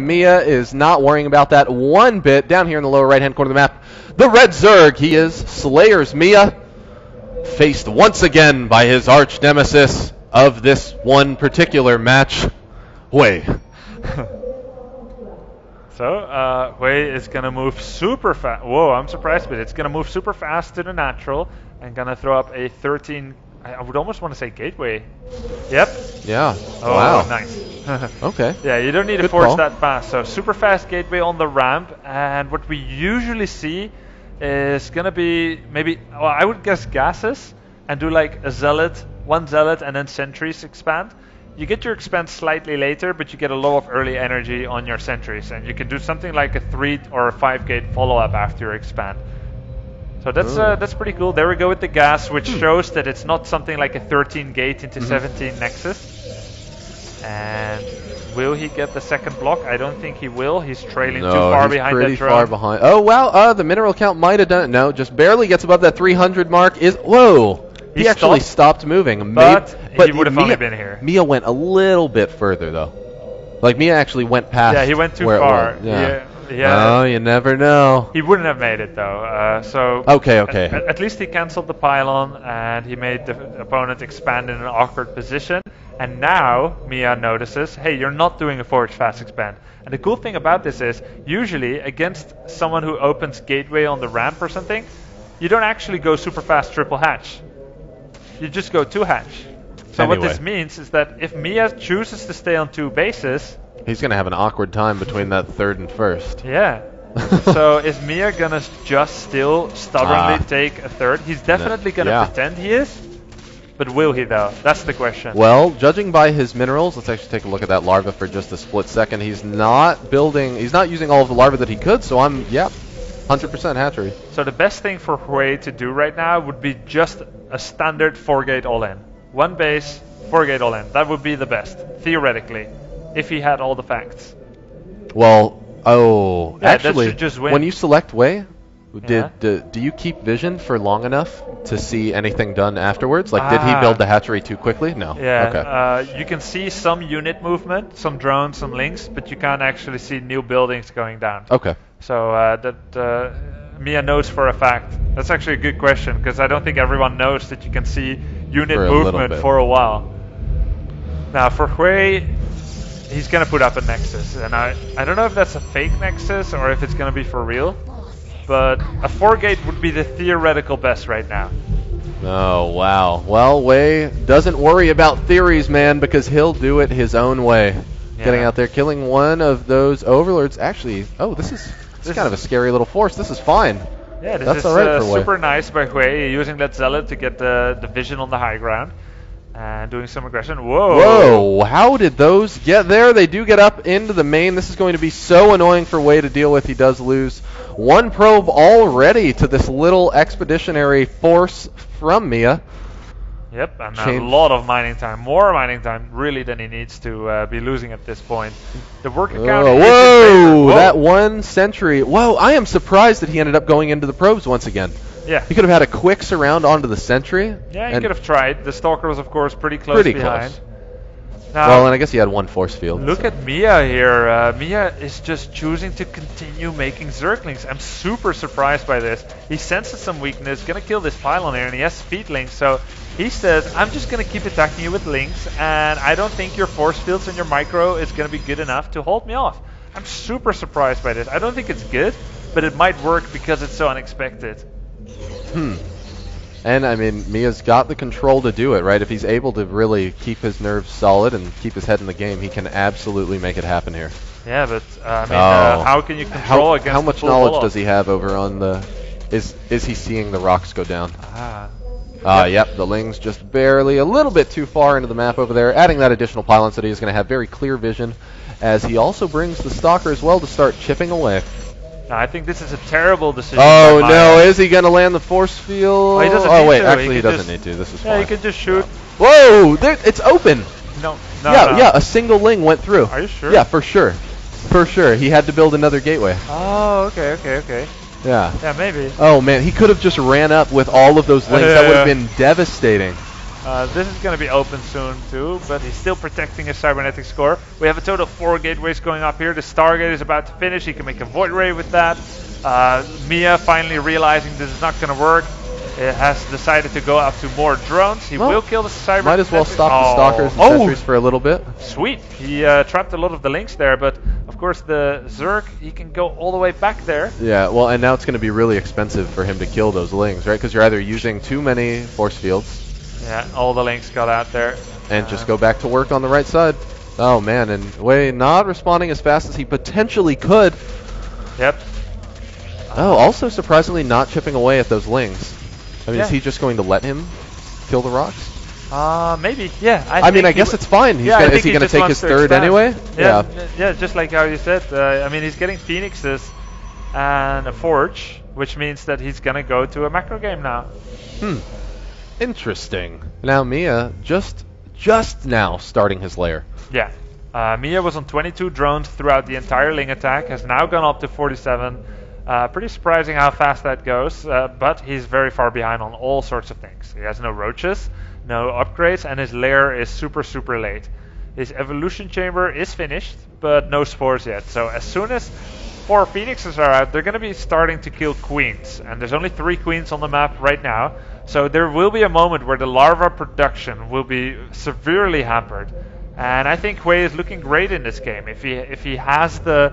Miya is not worrying about that one bit. Down here in the lower right-hand corner of the map, the red Zerg, he is SlayerS.Miya, faced once again by his arch nemesis of this one particular match, Hui. So, Hui is going to move super fast. Whoa, I'm surprised, but it's going to move super fast to the natural and going to throw up a 13, I would almost want to say gateway. Yep. Yeah. Oh, wow. Nice. Okay. Yeah, you don't need to force that fast. So, super fast gateway on the ramp. And what we usually see is going to be maybe, well, I would guess gases and do like a zealot, one zealot, and then sentries expand. You get your expand slightly later, but you get a lot of early energy on your sentries, and you can do something like a 3 or a 5 gate follow-up after your expand. So that's pretty cool. There we go with the gas, which shows that it's not something like a 13 gate into 17 nexus. And will he get the second block? I don't think he will. He's trailing too far behind that drone. Pretty far behind. Oh wow! The mineral count might have done it. No, just barely gets above that 300 mark. Whoa! He actually stopped moving. But he would have only been here. Miya went a little bit further though. Like Miya actually went past. Yeah, he went too far. Yeah. Yeah. Oh, you never know. He wouldn't have made it though. So okay. At least he cancelled the pylon and he made the opponent expand in an awkward position. And now Miya notices, hey, you're not doing a forward fast expand. And the cool thing about this is, usually against someone who opens gateway on the ramp or something, you don't actually go super fast triple hatch. You just go 2 hatch. So what this means is that if Miya chooses to stay on 2 bases, he's going to have an awkward time between that 3rd and 1st. Yeah. So is Miya going to just still stubbornly take a 3rd? He's definitely going to pretend he is. But will he though? That's the question. Well, judging by his minerals, let's actually take a look at that larva for just a split second. He's not using all of the larva that he could, so 100% hatchery. So the best thing for Hui to do right now would be just a standard 4-gate all-in. 1 base, 4-gate all-in. That would be the best, theoretically, if he had all the facts. Well, actually, just win. When you select Hui, do you keep vision for long enough to see anything done afterwards? Like, did he build the hatchery too quickly? No. Yeah. Okay. You can see some unit movement, some drones, some links, but you can't actually see new buildings going down. Okay. So that Miya knows for a fact. That's actually a good question, because I don't think everyone knows that you can see unit movement for a while. Now for Hui, he's going to put up a nexus, and I don't know if that's a fake nexus or if it's going to be for real, but a 4-gate would be the theoretical best right now. Oh wow. Well, Hui doesn't worry about theories, man, because he'll do it his own way. Getting out there, killing one of those overlords. Actually, this is kind of a scary little force. This is fine. Yeah, this That's is all right for super nice by Hui, using that zealot to get the vision on the high ground and doing some aggression. Whoa! How did those get there? They do get up into the main. This is going to be so annoying for Hui to deal with. He does lose 1 probe already to this little expeditionary force from Miya. Yep, and a lot of mining time, more mining time, really, than he needs to be losing at this point. The work account is in favor. That 1 sentry. Whoa, I am surprised that he ended up going into the probes once again. Yeah. He could have had a quick surround onto the sentry. Yeah, he could have tried. The Stalker was, of course, pretty close behind. Now, and I guess he had 1 force field. Look at Miya here. Miya is just choosing to continue making Zerglings. I'm super surprised by this. He senses some weakness, gonna kill this pylon here, and he has speedlings, so he says, I'm just gonna keep attacking you with links, and I don't think your force fields and your micro is gonna be good enough to hold me off. I'm super surprised by this. I don't think it's good, but it might work because it's so unexpected. And I mean, Miya's got the control to do it, right? If he's able to really keep his nerves solid and keep his head in the game, he can absolutely make it happen here. Yeah, but I mean, how can you control against how much knowledge does he have over on the? Is he seeing the rocks go down? Yep, the Ling's just barely a little bit too far into the map over there, adding that additional pylon so that he's going to have very clear vision, as he also brings the Stalker as well to start chipping away. No, I think this is a terrible decision. Oh no, is he going to land the force field? Oh, he doesn't oh need wait, to. actually he doesn't need to. This is fine. Yeah, he can just shoot. Whoa, it's open. No. Yeah, a single Ling went through. Are you sure? Yeah, for sure. For sure. He had to build another gateway. Oh, okay. Yeah. Yeah, maybe. Oh man, he could have just ran up with all of those Lings. That would have been devastating. This is going to be open soon too, but he's still protecting his cybernetic score. We have a total of 4 gateways going up here. The Stargate is about to finish. He can make a Void Ray with that. Mia finally realizing this is not going to work. It has decided to go up to more drones. He will kill the cybernetic. Might as well stop the stalkers and sentries for a little bit. Sweet. He trapped a lot of the links there, but of course the Zerg, he can go all the way back there. Yeah, well, and now it's going to be really expensive for him to kill those lings, right? Because you're either using too many force fields. Yeah, all the links got out there. And just go back to work on the right side. Oh, man, and Wei not responding as fast as he potentially could. Yep. Oh, also surprisingly not chipping away at those lings. I mean, yeah. Is he just going to let him kill the rocks? Maybe, yeah. I mean, I guess it's fine. Is he going to take his third anyway? Yeah, just like how you said. I mean, he's getting Phoenixes and a Forge, which means that he's going to go to a macro game now. Interesting. Now Mia just now starting his lair. Yeah. Mia was on 22 drones throughout the entire Ling attack, has now gone up to 47. Pretty surprising how fast that goes, but he's very far behind on all sorts of things. He has no roaches, no upgrades, and his lair is super late. His evolution chamber is finished, but no spores yet. So as soon as 4 Phoenixes are out, they're going to be starting to kill queens. And there's only 3 queens on the map right now. So there will be a moment where the larva production will be severely hampered. And I think Hui is looking great in this game. If he has the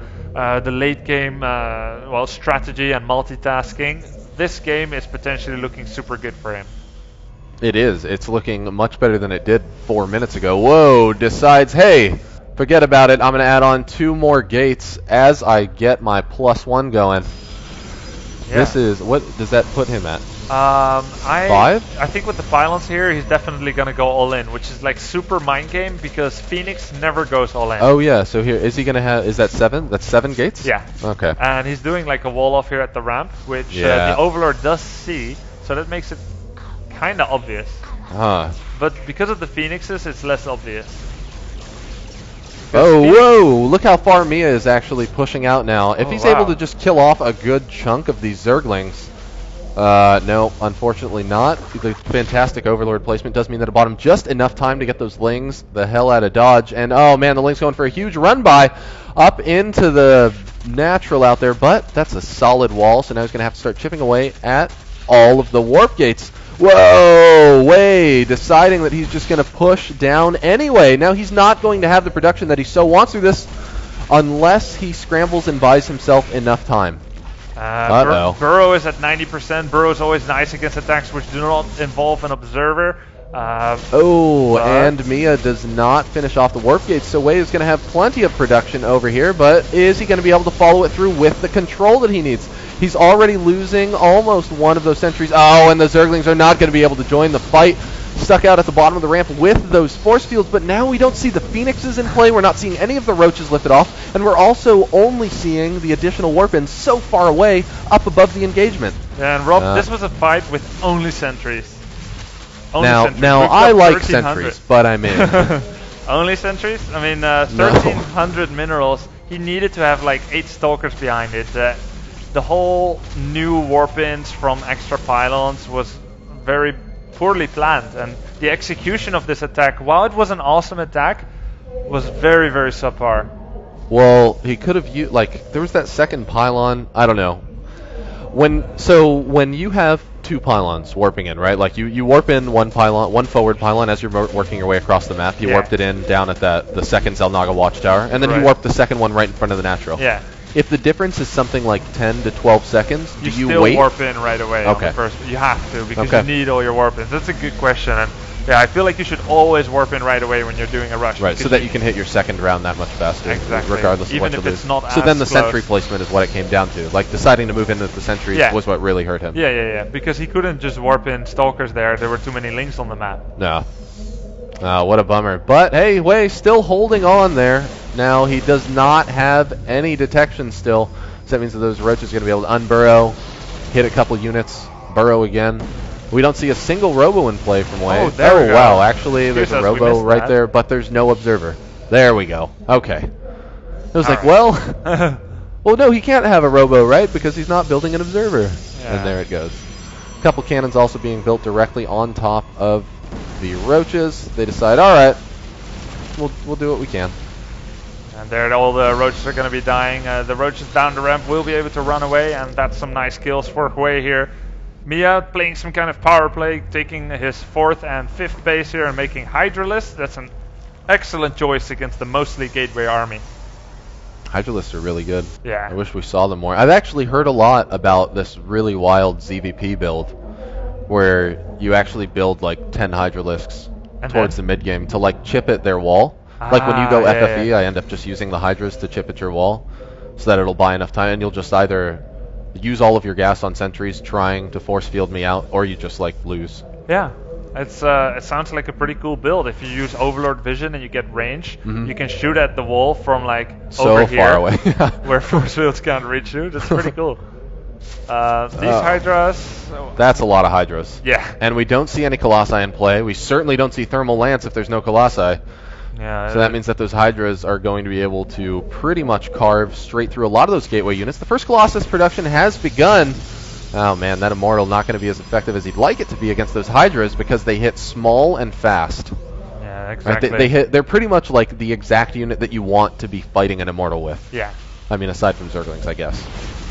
late game strategy and multitasking, this game is potentially looking super good for him. It is. It's looking much better than it did 4 minutes ago. Whoa, decides, hey, forget about it. I'm going to add on 2 more gates as I get my +1 going. Yeah. This is, what does that put him at? 5? I think with the pylons here, he's definitely going to go all in, which is like super mind game because Phoenix never goes all in. Oh yeah, so here, is he going to have, is that 7? That's 7 gates? Yeah. Okay. And he's doing like a wall off here at the ramp, which the Overlord does see, so that makes it kind of obvious. But because of the Phoenixes, it's less obvious. Oh, whoa! Look how far Mia is actually pushing out now. If he's able to just kill off a good chunk of these Zerglings. No, unfortunately not. The fantastic Overlord placement does mean that it bought him just enough time to get those Lings the hell out of dodge. And oh man, the Ling's going for a huge run by up into the natural out there, but that's a solid wall, so now he's going to have to start chipping away at all of the warp gates. Whoa, Wei deciding that he's just going to push down anyway. Now he's not going to have the production that he so wants through this unless he scrambles and buys himself enough time. Burrow is at 90%. Burrow is always nice against attacks which do not involve an observer. And Mia does not finish off the warp gates, so Wei is going to have plenty of production over here, but is he going to be able to follow it through with the control that he needs? He's already losing almost one of those sentries. Oh, and the Zerglings are not going to be able to join the fight. Stuck out at the bottom of the ramp with those force fields, but now we don't see the Phoenixes in play. We're not seeing any of the roaches lifted off, and we're also only seeing the additional warp-ins so far away up above the engagement. Yeah, and Rob, this was a fight with only sentries. Now I like sentries, but I'm in. Only sentries? I mean, 1,300 minerals. He needed to have like 8 stalkers behind it. The whole new warp-ins from extra pylons was very poorly planned, and the execution of this attack, while it was an awesome attack, was very subpar. Well, he could have used, like, there was that second pylon, I don't know. When you have 2 pylons warping in, right? Like you warp in one forward pylon as you're working your way across the map. You warped it in down at the second Zelnaga watchtower, and then you warp the second one right in front of the natural. Yeah. If the difference is something like 10 to 12 seconds, do you still wait? Warp in right away on the first. You have to, because you need all your warp ins. That's a good question, and yeah, I feel like you should always warp in right away when you're doing a rush. Right, so that you can hit your second round that much faster. Exactly. Regardless Even of what if it's not So then the close. sentry placement is what it came down to. Like deciding to move into the sentries was what really hurt him. Yeah. Because he couldn't just warp in stalkers there. There were too many links on the map. No. What a bummer. But hey, Wei still holding on there. Now he does not have any detection still. So that means that those roaches are going to be able to unburrow, hit a couple units, burrow again. We don't see a single robo in play from Wei. Oh, there we go. Wow, actually there's a robo right there, but there's no observer. There we go. Okay. It was like, well, well, no, he can't have a robo, right? Because he's not building an observer. Yeah. And there it goes. A couple cannons also being built directly on top of the roaches. They decide, all right, we'll do what we can. And there all the roaches are going to be dying. The roaches down the ramp will be able to run away, and that's some nice kills for Hui here. Miya playing some kind of power play, taking his 4th and 5th base here and making Hydralisks. That's an excellent choice against the mostly gateway army. Hydralisks are really good. Yeah. I wish we saw them more. I've actually heard a lot about this really wild ZVP build where you actually build like 10 Hydralisks towards the mid game to like chip at their wall. Like when you go FFE, I end up just using the Hydras to chip at your wall so that it'll buy enough time, and you'll just either use all of your gas on sentries trying to force field me out, or you just like lose. Yeah. It sounds like a pretty cool build. If you use Overlord Vision and you get range, you can shoot at the wall from like so over here, far away, where force fields can't reach you. That's pretty cool. These Hydras. That's a lot of Hydras. Yeah. And we don't see any Colossi in play. We certainly don't see Thermal Lance if there's no Colossi. Yeah. So that means that those Hydras are going to be able to pretty much carve straight through a lot of those gateway units. The first Colossus production has begun. Oh man, that Immortal not going to be as effective as he'd like it to be against those Hydras because they hit small and fast. Yeah, exactly. Right? They're pretty much like the exact unit that you want to be fighting an Immortal with. Yeah. I mean, aside from Zerglings, I guess.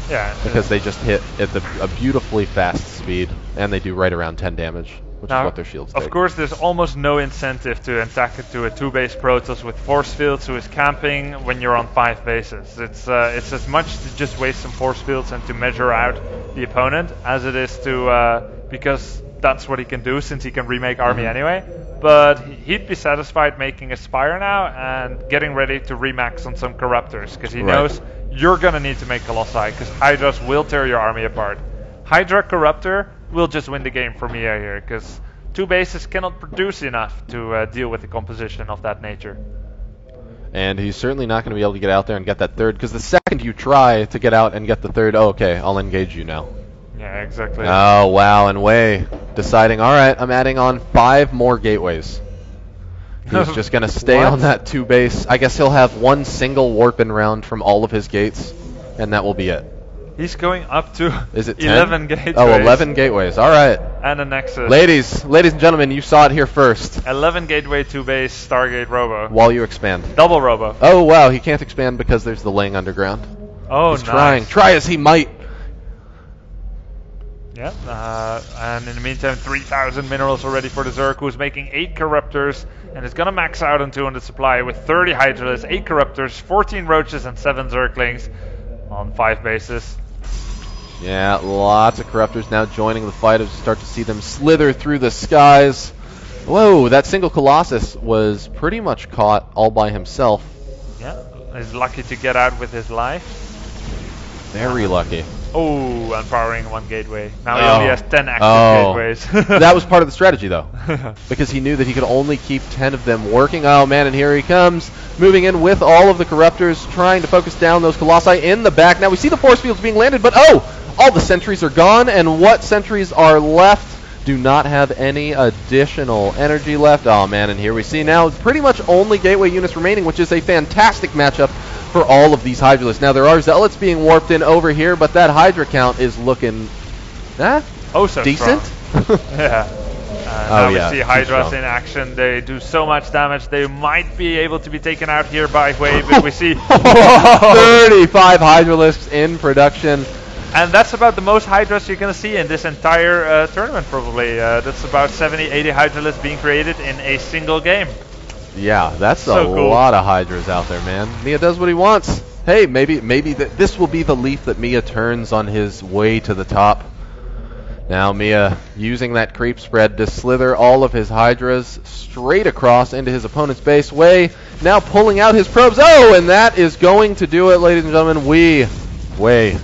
Yeah. Because they just hit at a beautifully fast speed, and they do right around 10 damage, which is what their shields take. Of course, there's almost no incentive to attack it to a 2-base Protoss with force fields who is camping when you're on 5 bases. It's as much to just waste some force fields and to measure out the opponent as it is to because that's what he can do since he can remake army anyway. But he'd be satisfied making a Spire now and getting ready to remax on some Corruptors because he knows you're gonna need to make Colossi because Hydras will tear your army apart. Hydra Corruptor will just win the game for Miya here because 2 bases cannot produce enough to deal with the composition of that nature. And he's certainly not going to be able to get out there and get that 3rd, because the second you try to get out and get the 3rd, oh, okay, I'll engage you now. Yeah, exactly. Oh, wow, and Wei deciding, all right, I'm adding on 5 more gateways. He's just going to stay on that 2 base. I guess he'll have 1 single warp-in round from all of his gates, and that will be it. He's going up to Is it 10? 11 gateways. Oh, 11 gateways. All right. And a Nexus. Ladies and gentlemen, you saw it here first. 11 gateway 2-base Stargate Robo. While you expand. Double Robo. Oh, wow. He can't expand because there's the Ling underground. Oh, He's trying. Try as he might. Yeah. And in the meantime, 3,000 minerals already for the Zerg, who's making 8 Corruptors. And it's going to max out on 200 supply with 30 Hydralisks, 8 Corruptors, 14 Roaches, and 7 Zerglings on 5 bases. Yeah, lots of Corruptors now joining the fight as we start to see them slither through the skies. Whoa, that single Colossus was pretty much caught all by himself. Yeah, he's lucky to get out with his life. Very lucky. Oh, and powering 1 gateway. Now he only has 10 active gateways. That was part of the strategy, though, because he knew that he could only keep 10 of them working. Oh, man, and here he comes, moving in with all of the Corruptors, trying to focus down those Colossi in the back. Now we see the force fields being landed, but all the sentries are gone, and what sentries are left do not have any additional energy left. Oh, man, and here we see now pretty much only gateway units remaining, which is a fantastic matchup for all of these Hydralisks. Now, there are Zealots being warped in over here, but that Hydra count is looking so decent. Yeah. Now we see Hydras in action. They do so much damage. They might be able to be taken out here by Hui, but we see 35 Hydralisks in production. And that's about the most Hydras you're going to see in this entire tournament, probably. That's about 70, 80 Hydralisks being created in a single game. Yeah, that's a lot of Hydras out there, man. Miya does what he wants. Hey, maybe this will be the leaf that Miya turns on his way to the top. Now Miya using that creep spread to slither all of his Hydras straight across into his opponent's base. Wei now pulling out his probes. Oh, and that is going to do it, ladies and gentlemen. Wei